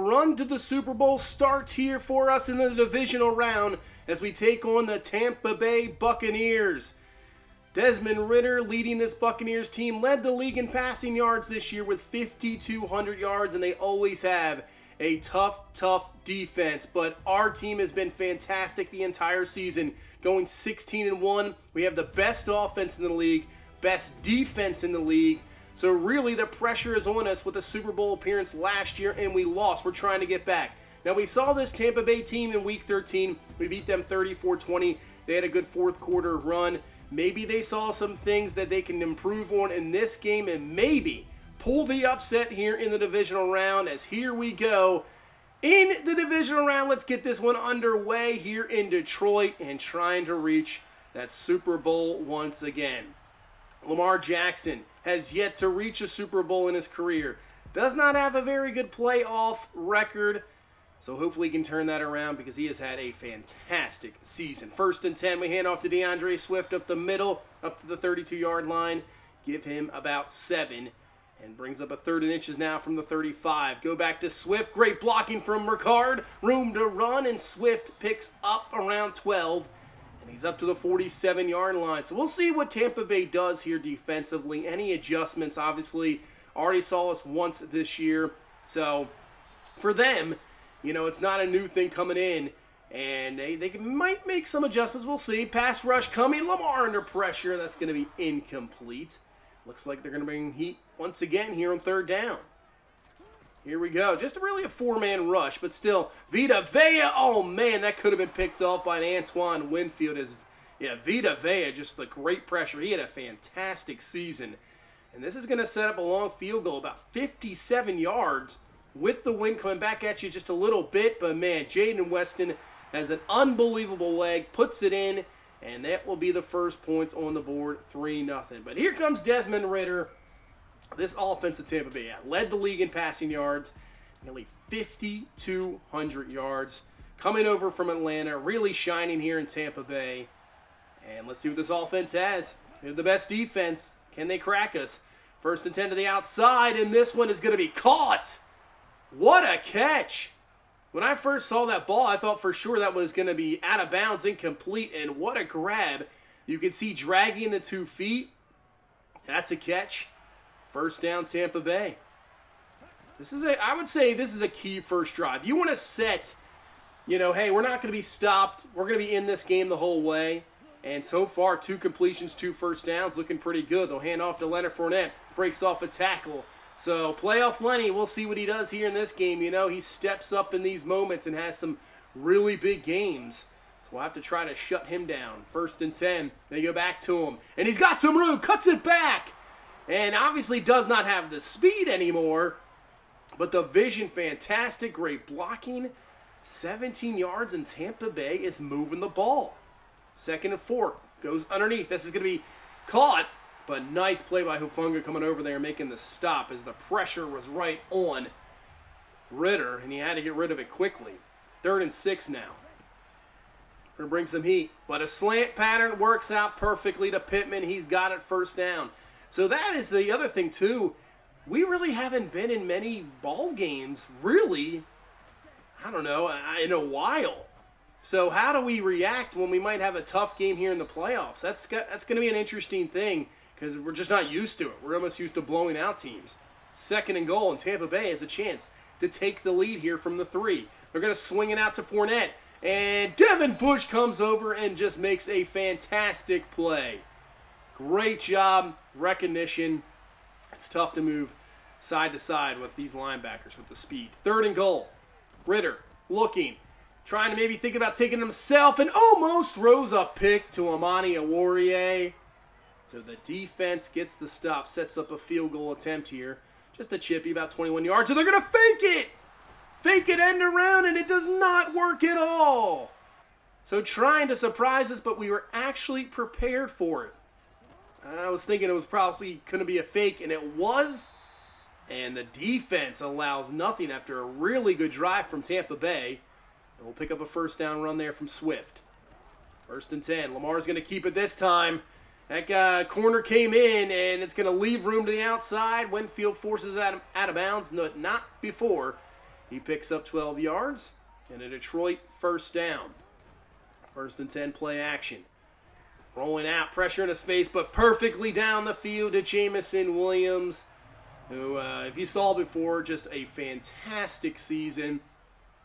run to the Super Bowl starts here for us in the divisional round as we take on the Tampa Bay Buccaneers. Desmond Ridder, leading this Buccaneers team, led the league in passing yards this year with 5,200 yards, and they always have a tough defense. But our team has been fantastic the entire season, going 16-1. We have the best offense in the league, best defense in the league. So really the pressure is on us with the Super Bowl appearance last year, and we lost. We're trying to get back. Now, we saw this Tampa Bay team in Week 13. We beat them 34-20. They had a good fourth quarter run. Maybe they saw some things that they can improve on in this game and maybe pull the upset here in the divisional round, as here we go. In the divisional round, let's get this one underway here in Detroit and trying to reach that Super Bowl once again. Lamar Jackson has yet to reach a Super Bowl in his career. Does not have a very good playoff record. So hopefully he can turn that around because he has had a fantastic season. 1st and 10, we hand off to DeAndre Swift up the middle, up to the 32-yard line. Give him about 7 and brings up a 3rd and inches now from the 35. Go back to Swift. Great blocking from Ricard. Room to run, and Swift picks up around 12. And he's up to the 47-yard line. So we'll see what Tampa Bay does here defensively. Any adjustments, obviously, already saw us once this year. So for them, you know, it's not a new thing coming in, and they might make some adjustments. We'll see. Pass rush coming. Lamar under pressure. That's going to be incomplete. Looks like they're going to bring heat once again here on 3rd down. Here we go. Just really a 4-man rush, but still. Vita Vea. Oh, man, that could have been picked off by an Antoine Winfield. Vita Vea, just the great pressure. He had a fantastic season. And this is going to set up a long field goal, about 57 yards. With the wind coming back at you just a little bit, but man, Jaden Weston has an unbelievable leg, puts it in, and that will be the first points on the board, 3-0. But here comes Desmond Ridder. This offense of Tampa Bay led the league in passing yards, nearly 5,200 yards. Coming over from Atlanta, really shining here in Tampa Bay. And let's see what this offense has. They have the best defense. Can they crack us? 1st and 10 to the outside, and this one is going to be caught. What a catch! When I first saw that ball, I thought for sure that was going to be out of bounds, incomplete, and what a grab. You can see dragging the 2 feet. That's a catch. 1st down, Tampa Bay. I would say this is a key first drive. You want to set, you know, hey, we're not going to be stopped. We're going to be in this game the whole way. And so far, 2 completions, 2 first downs, looking pretty good. They'll hand off to Leonard Fournette, breaks off a tackle. So, playoff Lenny, we'll see what he does here in this game. You know, he steps up in these moments and has some really big games. So, we'll have to try to shut him down. 1st and 10, they go back to him. And he's got some room, cuts it back. And obviously does not have the speed anymore. But the vision, fantastic, great blocking. 17 yards, and Tampa Bay is moving the ball. 2nd and 4, goes underneath. This is going to be caught. But nice play by Hufanga coming over there and making the stop as the pressure was right on Ridder, and he had to get rid of it quickly. 3rd and 6 now. We're going to bring some heat. But a slant pattern works out perfectly to Pittman. He's got it 1st down. So that is the other thing, too. We really haven't been in many ball games, really, I don't know, in a while. So how do we react when we might have a tough game here in the playoffs? That's going to be an interesting thing, because we're just not used to it. We're almost used to blowing out teams. 2nd and goal, and Tampa Bay has a chance to take the lead here from the 3. They're going to swing it out to Fournette, and Devin Bush comes over and just makes a fantastic play. Great job, recognition. It's tough to move side to side with these linebackers with the speed. 3rd and goal. Ridder looking, trying to maybe think about taking himself, and almost throws a pick to Amani Oruwariye. So the defense gets the stop, sets up a field goal attempt here. Just a chippy, about 21 yards, and they're going to fake it! Fake it end around, and it does not work at all. So trying to surprise us, but we were actually prepared for it. I was thinking it was probably going to be a fake, and it was. And the defense allows nothing after a really good drive from Tampa Bay. And we'll pick up a 1st down run there from Swift. 1st and 10. Lamar's going to keep it this time. That corner came in, and it's going to leave room to the outside. Winfield forces out of bounds, but not before He picks up 12 yards, and a Detroit first down. 1st and 10, play action. Rolling out, pressure in his face, but perfectly down the field to Jameson Williams, who, if you saw before, just a fantastic season.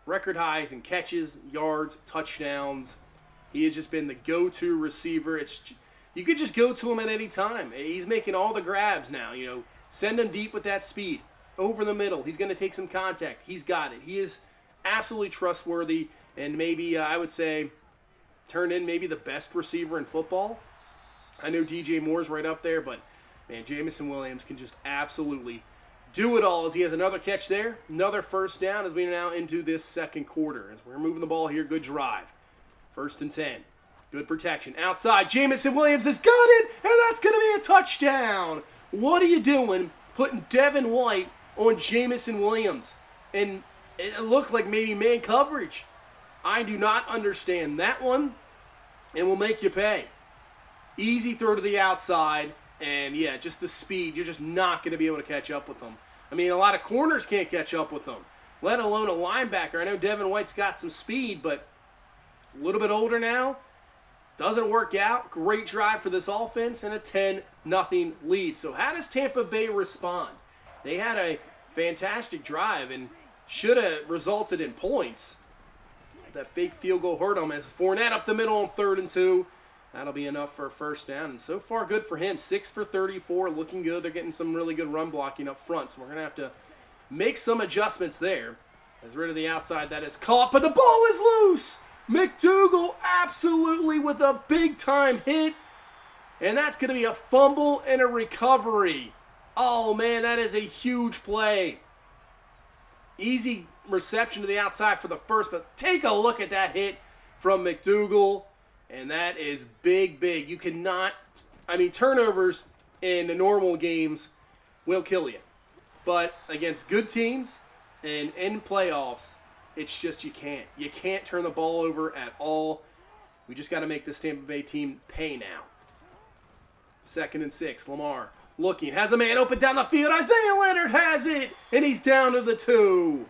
Record highs in catches, yards, touchdowns. He has just been the go-to receiver. You could just go to him at any time. He's making all the grabs now. Send him deep with that speed. Over the middle. He's going to take some contact. He's got it. He is absolutely trustworthy, and maybe, I would say, turned in maybe the best receiver in football. I know DJ Moore's right up there, but, man, Jameson Williams can just absolutely do it all as he has another catch there. Another first down as we are now into this second quarter. As we're moving the ball here, good drive. 1st and 10. Good protection. Outside, Jameson Williams has got it, and that's going to be a touchdown. What are you doing putting Devin White on Jameson Williams? And it looked like maybe man coverage. I do not understand that one, and will make you pay. Easy throw to the outside, and yeah, just the speed. You're just not going to be able to catch up with them. I mean, a lot of corners can't catch up with them, let alone a linebacker. I know Devin White's got some speed, but a little bit older now. Doesn't work out. Great drive for this offense and a 10-0 lead. So how does Tampa Bay respond? They had a fantastic drive and should have resulted in points. That fake field goal hurt him as Fournette up the middle on 3rd and 2. That'll be enough for a first down. And so far, good for him. 6 for 34, looking good. They're getting some really good run blocking up front. So we're going to have to make some adjustments there. As rid of the outside, that is caught, but the ball is loose. McDougal absolutely with a big-time hit. And that's going to be a fumble and a recovery. Oh, man, that is a huge play. Easy reception to the outside for the first, but take a look at that hit from McDougal. And that is big, big. You cannot, turnovers in the normal games will kill you. But against good teams and in playoffs, it's just you can't. You can't turn the ball over at all. We just got to make this Tampa Bay team pay now. 2nd and 6, Lamar looking, has a man open down the field. Isaiah Leonard has it, and he's down to the 2.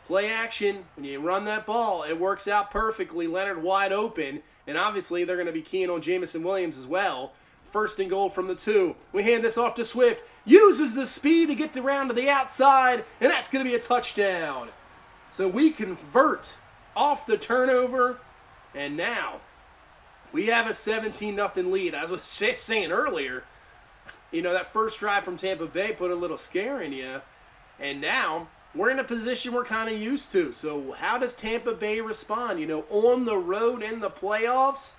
Play action, when you run that ball, it works out perfectly. Leonard wide open, and obviously they're going to be keying on Jameson Williams as well. 1st and goal from the 2. We hand this off to Swift. Uses the speed to get around to the outside, and that's going to be a touchdown. So we convert off the turnover, and now we have a 17-0 lead. As I was saying earlier, that first drive from Tampa Bay put a little scare in you, and now we're in a position we're kind of used to. So how does Tampa Bay respond? On the road in the playoffs,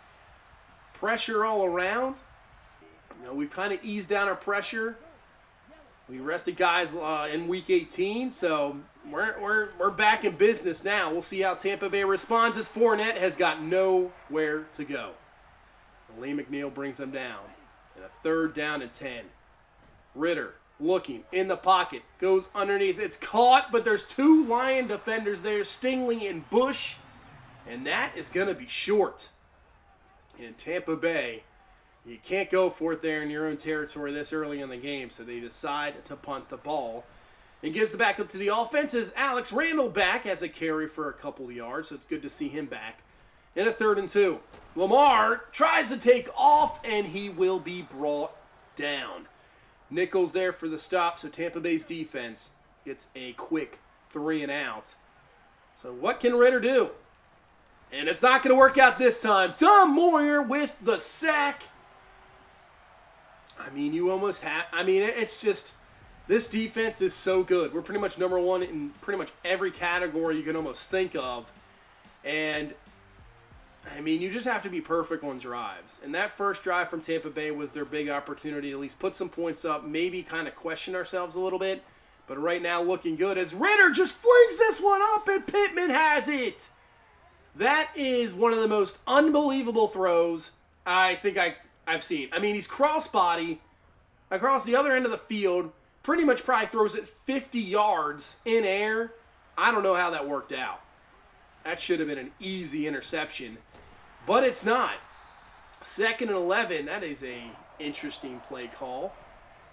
pressure all around. We've kind of eased down our pressure. We rested guys in Week 18, so we're back in business now. We'll see how Tampa Bay responds as Fournette has got nowhere to go. Lee McNeil brings them down. And a 3rd down and 10. Ritter looking in the pocket, goes underneath. It's caught, but there's 2 Lion defenders there, Stingley and Bush, and that is going to be short. In Tampa Bay, you can't go for it there in your own territory this early in the game, so they decide to punt the ball. And gives the back up to the offense as Alex Randall back has a carry for a couple of yards, so it's good to see him back. In a 3rd and 2. Lamar tries to take off, and he will be brought down. Nichols there for the stop, so Tampa Bay's defense gets a quick 3 and out. So what can Ritter do? And it's not going to work out this time. Tom Moyer with the sack. You almost have... it's just... This defense is so good. We're pretty much number 1 in pretty much every category you can almost think of. And... you just have to be perfect on drives. And that first drive from Tampa Bay was their big opportunity to at least put some points up, maybe kind of question ourselves a little bit. But right now looking good as Ritter just flings this one up and Pittman has it. That is one of the most unbelievable throws I think I've seen. He's crossbody across the other end of the field, pretty much probably throws it 50 yards in air. I don't know how that worked out. That should have been an easy interception. But it's not. 2nd and 11, that is a interesting play call.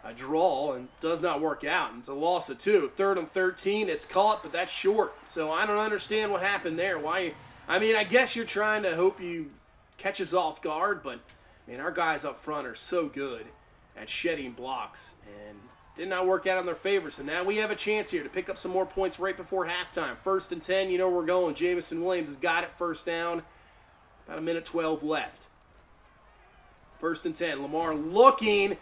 a draw and does not work out. And it's a loss of 2. 3rd and 13, it's caught, but that's short. So I don't understand what happened there. Why? I mean, I guess you're trying to hope you catch us off guard, but, man, our guys up front are so good at shedding blocks, and did not work out in their favor. So now we have a chance here to pick up some more points right before halftime. 1st and 10, you know where we're going. Jamison Williams has got it, first down. About a minute 12 left. 1st and 10. Lamar looking.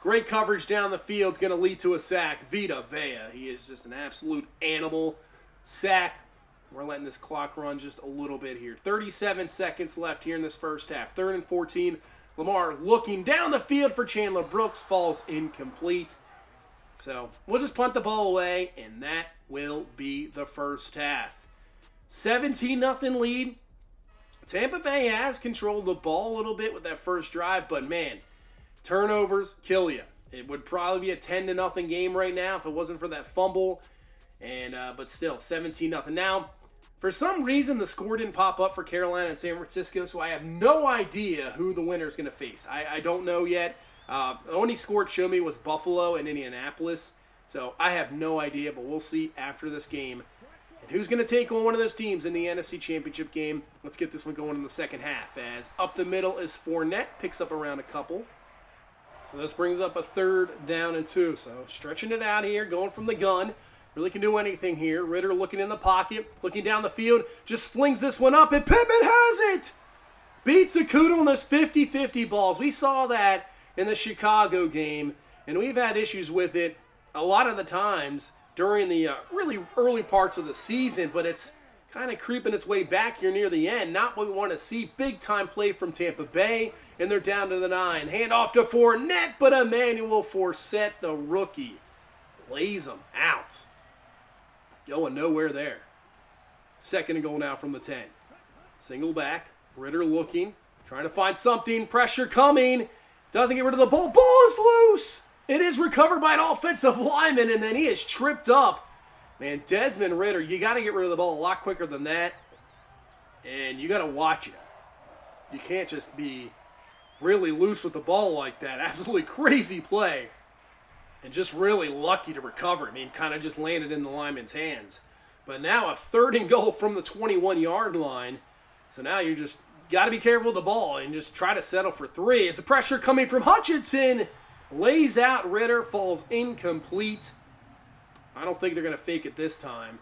Great coverage down the field. It's going to lead to a sack. Vita Vea. He is just an absolute animal. Sack. We're letting this clock run just a little bit here. 37 seconds left here in this first half. 3rd and 14. Lamar looking down the field for Chandler Brooks. Falls incomplete. So we'll just punt the ball away, and that will be the first half. 17-0 lead. Tampa Bay has controlled the ball a little bit with that first drive, but man, turnovers kill you. It would probably be a 10-0 game right now if it wasn't for that fumble. And but still, 17-0. Now, for some reason, the score didn't pop up for Carolina and San Francisco, so I have no idea who the winner is going to face. I don't know yet. The only score it showed me was Buffalo and Indianapolis, so I have no idea, but we'll see after this game. And who's going to take on one of those teams in the NFC Championship game? Let's get this one going in the second half, as up the middle is Fournette, picks up around a couple. So this brings up a 3rd down and 2. So stretching it out here, going from the gun. Really can do anything here. Ritter looking in the pocket, looking down the field, just flings this one up, and Pittman has it! Beats Okuda on those 50-50 balls. We saw that in the Chicago game, and we've had issues with it a lot of the times during the really early parts of the season, but it's kind of creeping its way back here near the end. Not what we want to see. Big-time play from Tampa Bay, and they're down to the 9. Hand off to Fournette, but Emmanuel Forsett, the rookie, lays him out. Going nowhere there. 2nd and goal now from the 10. Single back. Ritter looking. Trying to find something. Pressure coming. Doesn't get rid of the ball. Ball is loose. It is recovered by an offensive lineman, and then he is tripped up. Man, Desmond Ritter, you got to get rid of the ball a lot quicker than that. And you got to watch it. You can't just be really loose with the ball like that. Absolutely crazy play. And just really lucky to recover. I mean, kind of just landed in the lineman's hands. But now a 3rd and goal from the 21-yard line. So now you just got to be careful with the ball and just try to settle for 3. As the pressure coming from Hutchinson lays out Ritter, falls incomplete. I don't think they're going to fake it this time.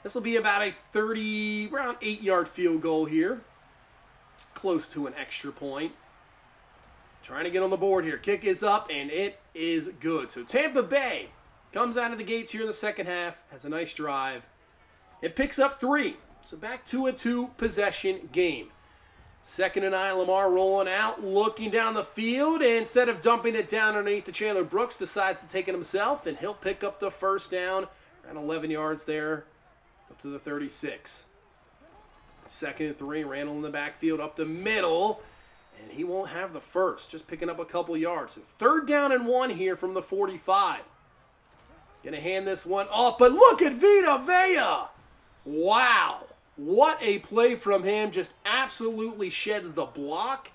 This will be about a around 8-yard field goal here. Close to an extra point. Trying to get on the board here. Kick is up, and it is good. So Tampa Bay comes out of the gates here in the second half, has a nice drive. It picks up 3. So back to a 2-possession game. 2nd and 9, Lamar rolling out, looking down the field, and instead of dumping it down underneath to Chandler Brooks, decides to take it himself, and he'll pick up the first down. Around 11 yards there, up to the 36. 2nd and 3, Randall in the backfield, up the middle. And he won't have the first, just picking up a couple yards. So 3rd down and 1 here from the 45. Gonna hand this one off, but look at Vita Vea. Wow. What a play from him. Just absolutely sheds the block.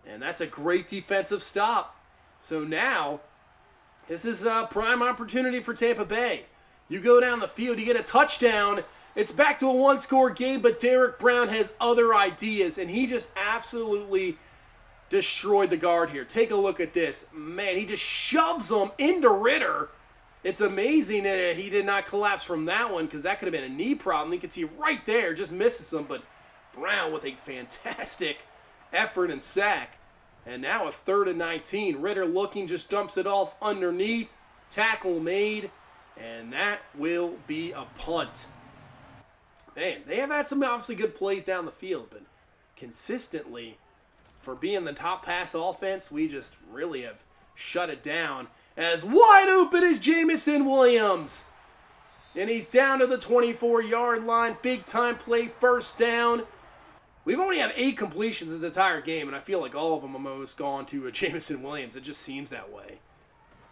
And that's a great defensive stop. So now, this is a prime opportunity for Tampa Bay. You go down the field, you get a touchdown. It's back to a 1-score game, but Derek Brown has other ideas, and he just absolutely destroyed the guard here. Take a look at this. Man, he just shoves him into Ritter. It's amazing that he did not collapse from that one, because that could have been a knee problem. You can see right there, just misses him, but Brown with a fantastic effort and sack. And now a 3rd and 19. Ritter looking, just dumps it off underneath. Tackle made, and that will be a punt. Man, they have had some obviously good plays down the field, but consistently, for being the top pass offense, we just really have shut it down. As wide open as Jamison Williams. And he's down to the 24-yard line. Big time play, first down. We've only had 8 completions this entire game, and I feel like all of them have almost gone to Jamison Williams. It just seems that way.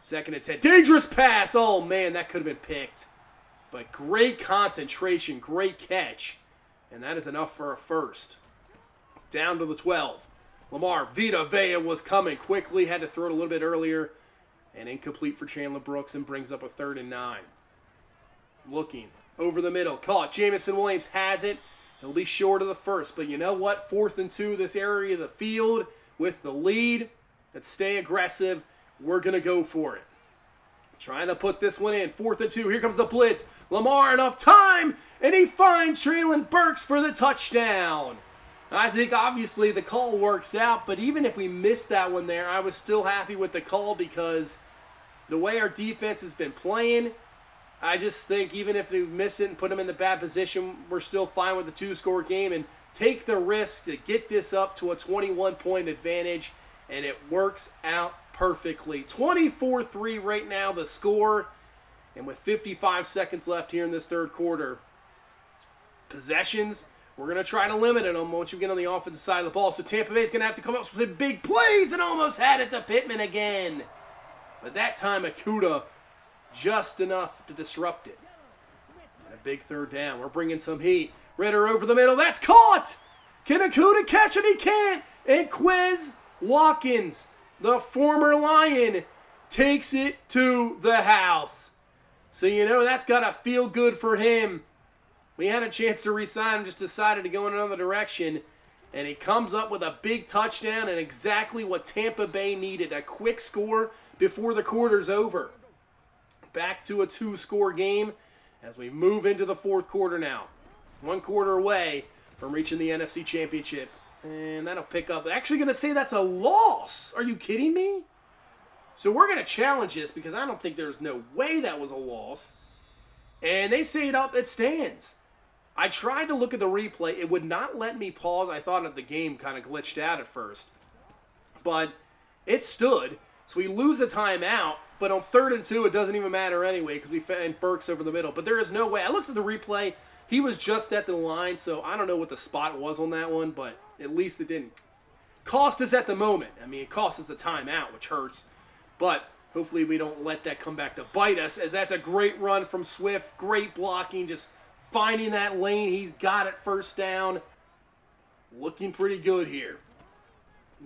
2nd and 10. Dangerous pass. Oh, man, that could have been picked. But great concentration, great catch. And that is enough for a first. Down to the 12. Lamar, Vita Vea was coming quickly. Had to throw it a little bit earlier. And incomplete for Chandler Brooks and brings up a 3rd and 9. Looking over the middle. Caught. Jamison Williams has it. He'll be short of the first. But you know what? 4th and 2, this area of the field with the lead. Let's stay aggressive. We're going to go for it. Trying to put this one in. 4th and 2. Here comes the blitz. Lamar enough time. And he finds Traylon Burks for the touchdown. I think obviously the call works out, but even if we missed that one there, I was still happy with the call because the way our defense has been playing, I just think even if we miss it and put them in the bad position, we're still fine with the 2-score game and take the risk to get this up to a 21-point advantage, and it works out perfectly. 24-3 right now, the score, and with 55 seconds left here in this 3rd quarter, possessions, we're going to try to limit them once you get on the offensive side of the ball. So Tampa Bay's going to have to come up with big plays and almost had it to Pittman again. But that time, Akuda just enough to disrupt it. And a big 3rd down. We're bringing some heat. Ritter over the middle. That's caught! Can Akuda catch it? He can't. And Quez Watkins, the former Lion, takes it to the house. So you know that's got to feel good for him. We had a chance to re-sign him, just decided to go in another direction. And he comes up with a big touchdown and exactly what Tampa Bay needed. A quick score before the quarter's over. Back to a 2-score game as we move into the 4th quarter now. 1 quarter away from reaching the NFC Championship. And that'll pick up. Actually going to say that's a loss. Are you kidding me? So we're going to challenge this because I don't think there's no way that was a loss. And they say it stands. I tried to look at the replay. It would not let me pause. I thought that the game kind of glitched out at first. But it stood. So we lose a timeout. But on 3rd and 2, it doesn't even matter anyway because we found Burks over the middle. But there is no way. I looked at the replay. He was just at the line. So I don't know what the spot was on that one. But at least it didn't cost us at the moment. I mean, it cost us a timeout, which hurts. But hopefully we don't let that come back to bite us, as that's a great run from Swift. Great blocking, just finding that lane. He's got it 1st down. Looking pretty good here.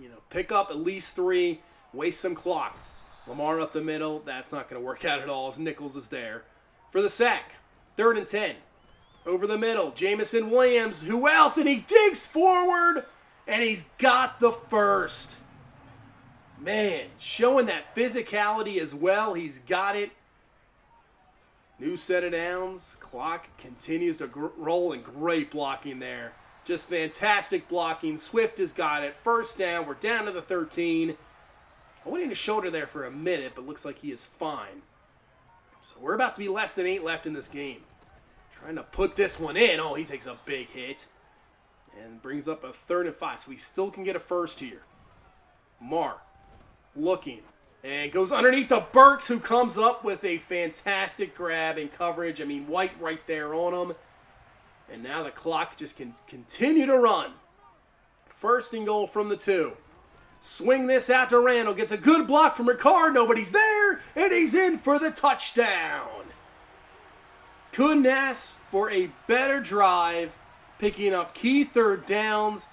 You know, pick up at least 3, waste some clock. Lamar up the middle. That's not going to work out at all as Nichols is there for the sack. 3rd and 10. Over the middle, Jamison Williams. Who else? And he digs forward, and he's got the first. Man, showing that physicality as well. He's got it. New set of downs. Clock continues to roll, and great blocking there. Just fantastic blocking. Swift has got it. 1st down. We're down to the 13. I went in his shoulder there for a minute, but looks like he is fine. So we're about to be less than 8 left in this game. Trying to put this one in. Oh, he takes a big hit. And brings up a 3rd and 5. So we still can get a first here. Mark. Looking, and goes underneath the Burks, who comes up with a fantastic grab and coverage. I mean, White right there on him. And now the clock just can continue to run. 1st and goal from the 2. Swing this out to Randall. Gets a good block from Ricard. Nobody's there, and he's in for the touchdown. Couldn't ask for a better drive, picking up key 3rd downs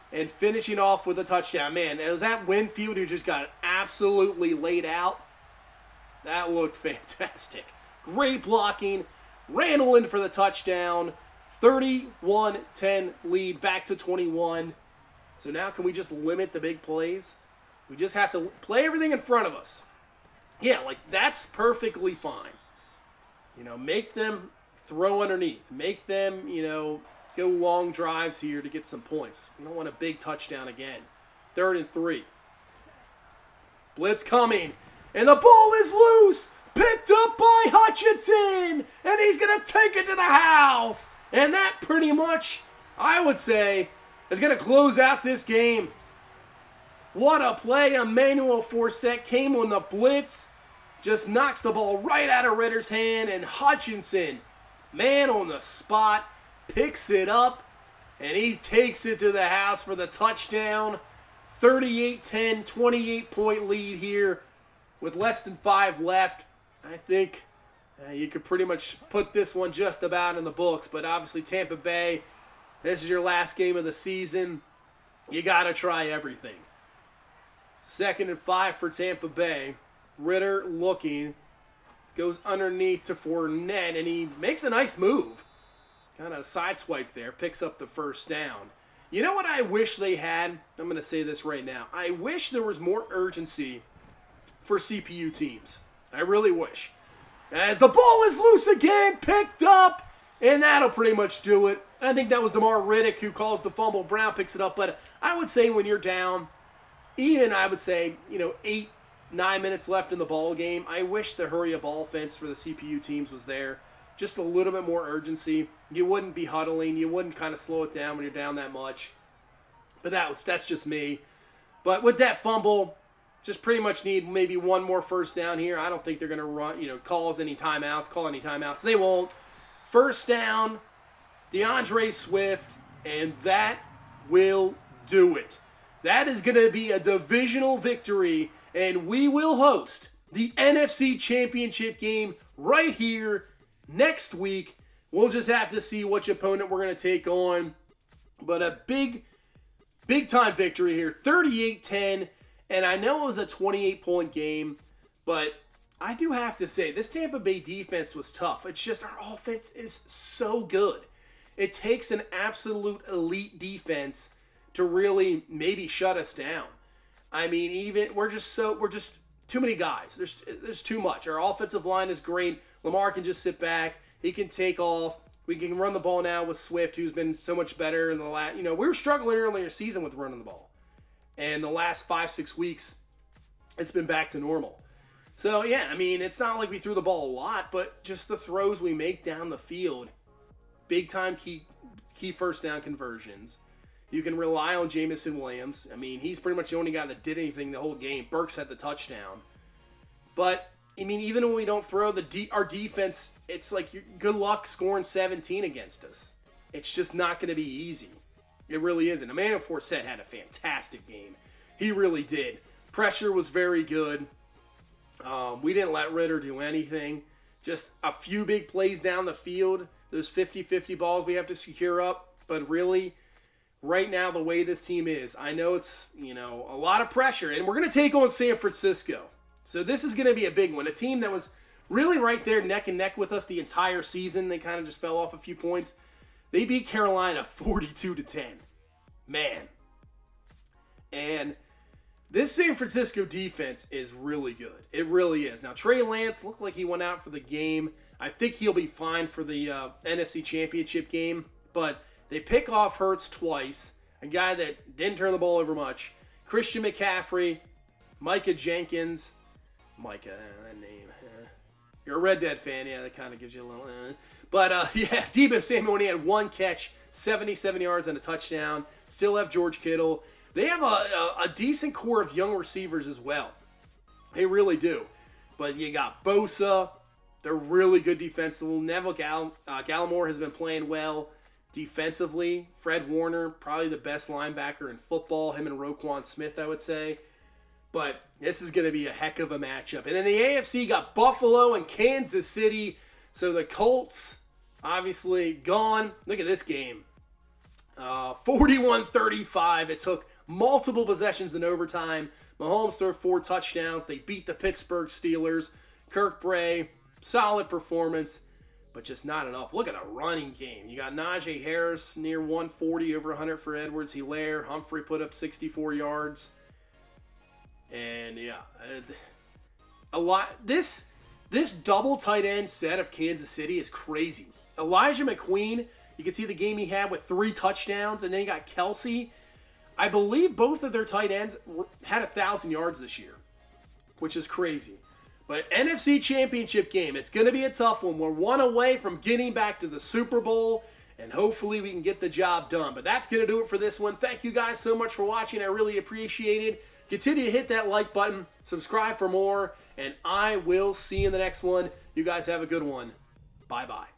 and finishing off with a touchdown. Man, it was that Winfield who just got absolutely laid out. That looked fantastic. Great blocking. Randall in for the touchdown. 31-10 lead, back to 21. So now can we just limit the big plays? We just have to play everything in front of us. Yeah, like that's perfectly fine. You know, make them throw underneath. Make them, you know, go long drives here to get some points. We don't want a big touchdown again. 3rd and 3. Blitz coming. And the ball is loose. Picked up by Hutchinson. And he's going to take it to the house. And that pretty much, I would say, is going to close out this game. What a play. Emmanuel Forsett came on the blitz. Just knocks the ball right out of Ritter's hand. And Hutchinson, man on the spot, picks it up, and he takes it to the house for the touchdown. 38-10, 28-point lead here with less than 5 left. I think you could pretty much put this one just about in the books, but obviously Tampa Bay, this is your last game of the season. You got to try everything. 2nd and 5 for Tampa Bay. Ritter looking. Goes underneath to Fournette, and he makes a nice move. Kind of sideswiped there. Picks up the first down. You know what I wish they had? I'm going to say this right now. I wish there was more urgency for CPU teams. I really wish. As the ball is loose again, picked up, and that'll pretty much do it. I think that was DeMar Riddick who calls the fumble. Brown picks it up, but I would say when you're down, even I would say, 8, 9 minutes left in the ball game, I wish the hurry-up offense for the CPU teams was there. Just a little bit more urgency. You wouldn't be huddling. You wouldn't kind of slow it down when you're down that much. But that's just me. But with that fumble, just pretty much need maybe one more first down here. I don't think they're going to run, call any timeouts. They won't. First down, DeAndre Swift, and that will do it. That is going to be a divisional victory, and we will host the NFC Championship game right here next week. We'll just have to see which opponent we're going to take on. But a big time victory here, 38-10. And I know it was a 28-point game, but I do have to say, this Tampa Bay defense was tough. It's just our offense is so good. It takes an absolute elite defense to really maybe shut us down. I mean, we're just too many guys. There's too much. Our offensive line is great. Lamar can just sit back. He can take off. We can run the ball now with Swift, who's been so much better in the last. We were struggling earlier in the season with running the ball. And the last 5-6 weeks, it's been back to normal. So, yeah, I mean, it's not like we threw the ball a lot, but just the throws we make down the field, big-time key first down conversions. You can rely on Jamison Williams. I mean, he's pretty much the only guy that did anything the whole game. Burks had the touchdown. But, I mean, even when we don't throw, our defense, it's like good luck scoring 17 against us. It's just not going to be easy. It really isn't. Emmanuel Forsett had a fantastic game. He really did. Pressure was very good. We didn't let Ritter do anything. Just a few big plays down the field. Those 50-50 balls we have to secure up. But really, right now, the way this team is, I know it's, a lot of pressure. And we're going to take on San Francisco. So this is going to be a big one. A team that was really right there neck and neck with us the entire season. They kind of just fell off a few points. They beat Carolina 42-10. Man. And this San Francisco defense is really good. It really is. Now, Trey Lance looked like he went out for the game. I think he'll be fine for the NFC Championship game. But they pick off Hurts twice. A guy that didn't turn the ball over much. Christian McCaffrey. Micah Jenkins. That name. You're a Red Dead fan. Yeah, that kind of gives you a little... But, Deebo Samuel only had one catch, 77 yards and a touchdown. Still have George Kittle. They have a decent core of young receivers as well. They really do. But you got Bosa. They're really good defensively. Neville Gallimore has been playing well defensively. Fred Warner, probably the best linebacker in football. Him and Roquan Smith, I would say. But this is going to be a heck of a matchup. And in the AFC, got Buffalo and Kansas City. So the Colts, obviously, gone. Look at this game. 41-35. It took multiple possessions in overtime. Mahomes threw 4 touchdowns. They beat the Pittsburgh Steelers. Kirk Bray, solid performance, but just not enough. Look at the running game. You got Najee Harris near 140, over 100 for Edwards. Hilaire, Humphrey put up 64 yards. And, yeah, a lot. This double tight end set of Kansas City is crazy. Elijah McQueen, you can see the game he had with 3 touchdowns, and then you got Kelsey. I believe both of their tight ends had 1,000 yards this year, which is crazy. But NFC Championship game, it's going to be a tough one. We're one away from getting back to the Super Bowl, and hopefully we can get the job done. But that's going to do it for this one. Thank you guys so much for watching. I really appreciate it. Continue to hit that like button, subscribe for more, and I will see you in the next one. You guys have a good one. Bye-bye.